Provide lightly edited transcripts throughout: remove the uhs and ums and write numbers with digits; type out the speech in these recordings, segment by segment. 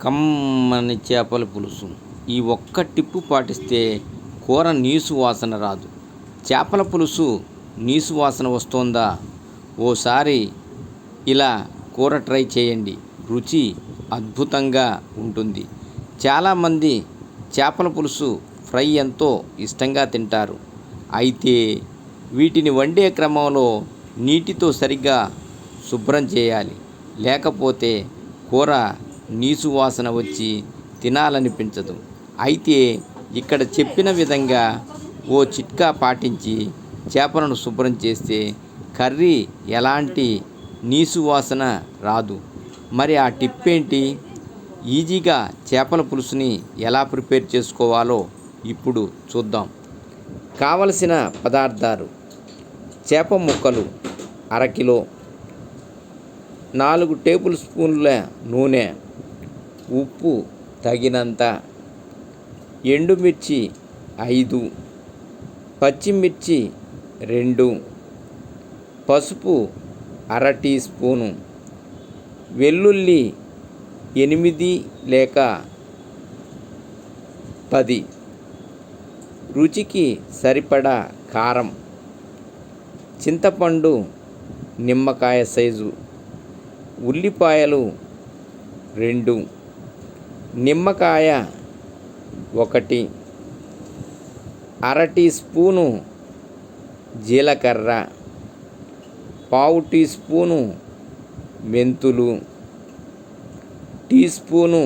కమ్మని చేపల పులుసు. ఈ ఒక్క టిప్పు పాటిస్తే కూర నీసు వాసన రాదు. చేపల పులుసు నీసు వాసన వస్తోందా? ఓసారి ఇలా కూర ట్రై చేయండి. రుచి అద్భుతంగా ఉంటుంది. చాలామంది చేపల పులుసు ఫ్రై ఎంతో ఇష్టంగా తింటారు. అయితే వీటిని వండే క్రమంలో నీటితో సరిగ్గా శుభ్రం చేయాలి. లేకపోతే కూర నీసు వాసన వచ్చి తినాలనిపించదు. అయితే ఇక్కడ చెప్పిన విధంగా ఓ చిట్కా పాటించి చేపలను శుభ్రం చేస్తే కర్రీ ఎలాంటి నీసు వాసన రాదు. మరి ఆ టిప్ ఏంటి? ఈజీగా చేపల పులుసుని ఎలా ప్రిపేర్ చేసుకోవాలో ఇప్పుడు చూద్దాం. కావలసిన పదార్థాలు: చేప ముక్కలు అరకిలో, 4 టేబుల్ స్పూన్ల నూనె, ఉప్పు తగినంత, ఎండుమిర్చి 5, పచ్చిమిర్చి 2, పసుపు 1/2 టీ స్పూను, వెల్లుల్లి 8 లేక 10, రుచికి సరిపడా కారం, చింతపండు నిమ్మకాయ సైజు, ఉల్లిపాయలు 2, నిమ్మకాయ 1, 1/2 టీ స్పూను జీలకర్ర, 1/2 టీ స్పూను మెంతులు, టీ స్పూను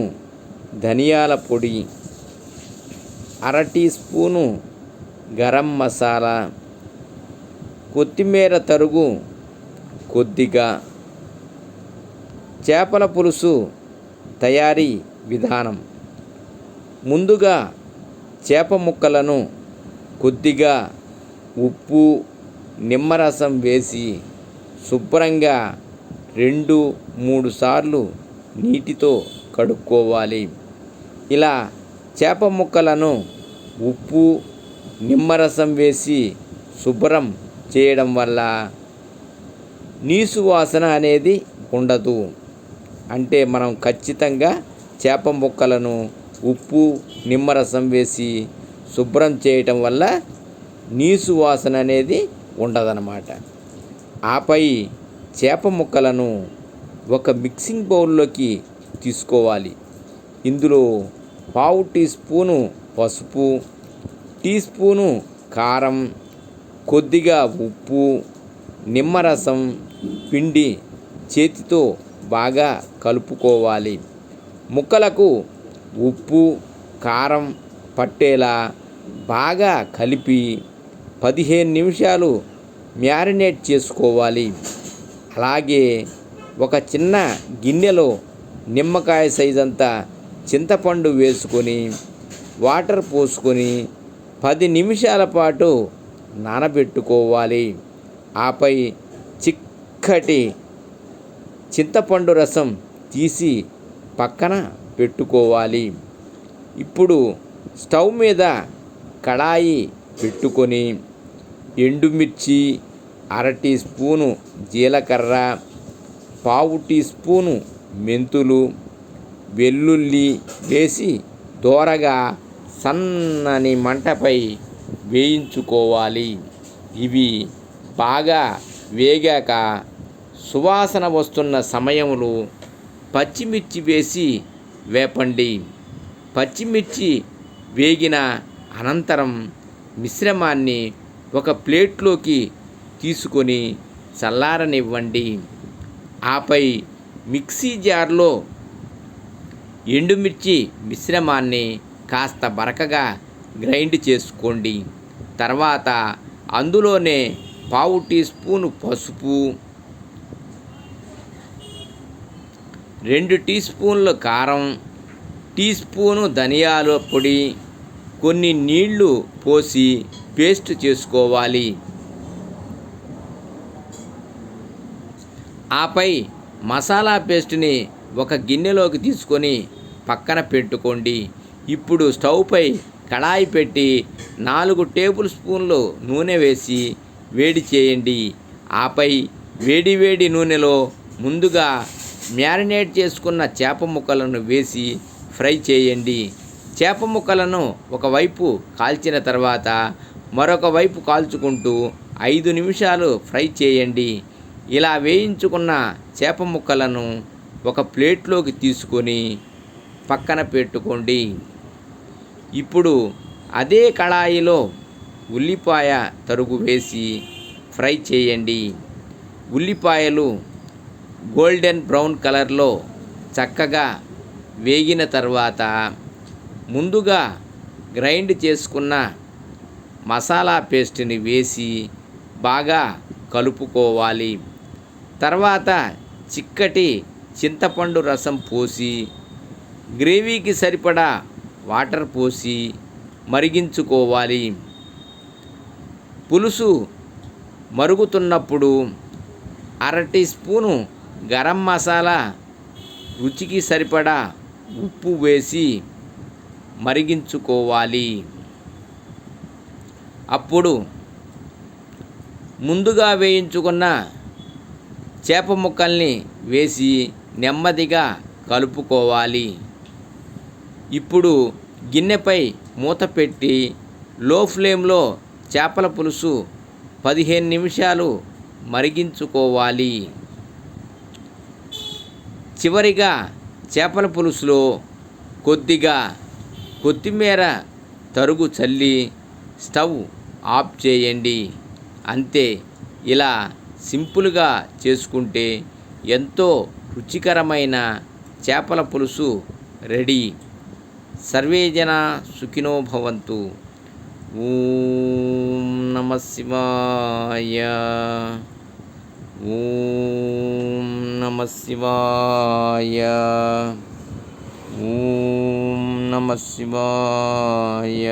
ధనియాల పొడి, 1/2 టీ స్పూను గరం మసాలా, కొత్తిమీర తరుగు కొద్దిగా. చేపల పులుసు తయారీ విధానం: ముందుగా చేప ముక్కలను కొద్దిగా ఉప్పు, నిమ్మరసం వేసి శుభ్రంగా 2-3 సార్లు నీటితో కడుక్కోవాలి. ఇలా చేప ముక్కలను ఉప్పు, నిమ్మరసం వేసి శుభ్రం చేయడం వల్ల నీసు వాసన అనేది ఉండదు. అంటే మనం ఖచ్చితంగా చేప ముక్కలను ఉప్పు, నిమ్మరసం వేసి శుభ్రం చేయటం వల్ల నీసు వాసన అనేది ఉండదన్నమాట. ఆపై చేప ముక్కలను ఒక మిక్సింగ్ బౌల్లోకి తీసుకోవాలి. ఇందులో 1/2 టీ స్పూను పసుపు, టీ స్పూను కారం, కొద్దిగా ఉప్పు, నిమ్మరసం పిండి చేతితో బాగా కలుపుకోవాలి. ముక్కలకు ఉప్పు, కారం పట్టేలా బాగా కలిపి 15 నిమిషాలు మ్యారినేట్ చేసుకోవాలి. అలాగే ఒక చిన్న గిన్నెలో నిమ్మకాయ సైజంతా చింతపండు వేసుకొని వాటర్ పోసుకొని 10 నిమిషాల పాటు నానబెట్టుకోవాలి. ఆపై చిక్కటి చింతపండు రసం తీసి పక్కన పెట్టుకోవాలి. ఇప్పుడు స్టవ్ మీద కడాయి పెట్టుకొని ఎండుమిర్చి, 1/2 టీ స్పూను జీలకర్ర, 1/2 టీ స్పూను మెంతులు, వెల్లుల్లి వేసి దోరగా సన్నని మంటపై వేయించుకోవాలి. ఇవి బాగా వేగాక సువాసన వస్తున్న సమయంలో పచ్చిమిర్చి వేసి వేపండి. పచ్చిమిర్చి వేగిన అనంతరం మిశ్రమాన్ని ఒక ప్లేట్లోకి తీసుకొని చల్లారనివ్వండి. ఆపై మిక్సీ జార్లో ఎండుమిర్చి మిశ్రమాన్ని కాస్త బరకగా గ్రైండ్ చేసుకోండి. తర్వాత అందులోనే 1/2 టీ స్పూను పసుపు, 2 టీ స్పూన్ల కారం, టీ స్పూను ధనియాల పొడి, కొన్ని నీళ్లు పోసి పేస్ట్ చేసుకోవాలి. ఆపై మసాలా పేస్ట్ని ఒక గిన్నెలోకి తీసుకొని పక్కన పెట్టుకోండి. ఇప్పుడు స్టవ్పై కడాయి పెట్టి 4 టేబుల్ స్పూన్లు నూనె వేసి వేడి చేయండి. ఆపై వేడి నూనెలో ముందుగా మ్యారినేట్ చేసుకున్న చేప ముక్కలను వేసి ఫ్రై చేయండి. చేప ముక్కలను ఒకవైపు కాల్చిన తర్వాత మరొక వైపు కాల్చుకుంటూ 5 నిమిషాలు ఫ్రై చేయండి. ఇలా వేయించుకున్న చేప ముక్కలను ఒక ప్లేట్లోకి తీసుకొని పక్కన పెట్టుకోండి. ఇప్పుడు అదే కళాయిలో ఉల్లిపాయ తరుగు వేసి ఫ్రై చేయండి. ఉల్లిపాయలు గోల్డెన్ బ్రౌన్ కలర్లో చక్కగా వేగిన తర్వాత ముందుగా గ్రైండ్ చేసుకున్న మసాలా పేస్ట్ని వేసి బాగా కలుపుకోవాలి. తర్వాత చిక్కటి చింతపండు రసం పోసి గ్రేవీకి సరిపడా వాటర్ పోసి మరిగించుకోవాలి. పులుసు మరుగుతున్నప్పుడు 1/2 టీ స్పూను గరం మసాలా, రుచికి సరిపడా ఉప్పు వేసి మరిగించుకోవాలి. అప్పుడు ముందుగా వేయించుకున్న చేప ముక్కల్ని వేసి నెమ్మదిగా కలుపుకోవాలి. ఇప్పుడు గిన్నెపై మూత పెట్టి లో ఫ్లేమ్లో చేపల పులుసు 15 నిమిషాలు మరిగించుకోవాలి. చివరిగా చేపల పులుసులో కొద్దిగా కొత్తిమీర తరుగు చల్లి స్టవ్ ఆఫ్ చేయండి. అంతే, ఇలా సింపుల్గా చేసుకుంటే ఎంతో రుచికరమైన చేపల పులుసు రెడీ. సర్వే జనా సుఖినో భవంతు. ఓం నమః శివాయ. ఓం నమః శివాయ. ఓం నమః శివాయ.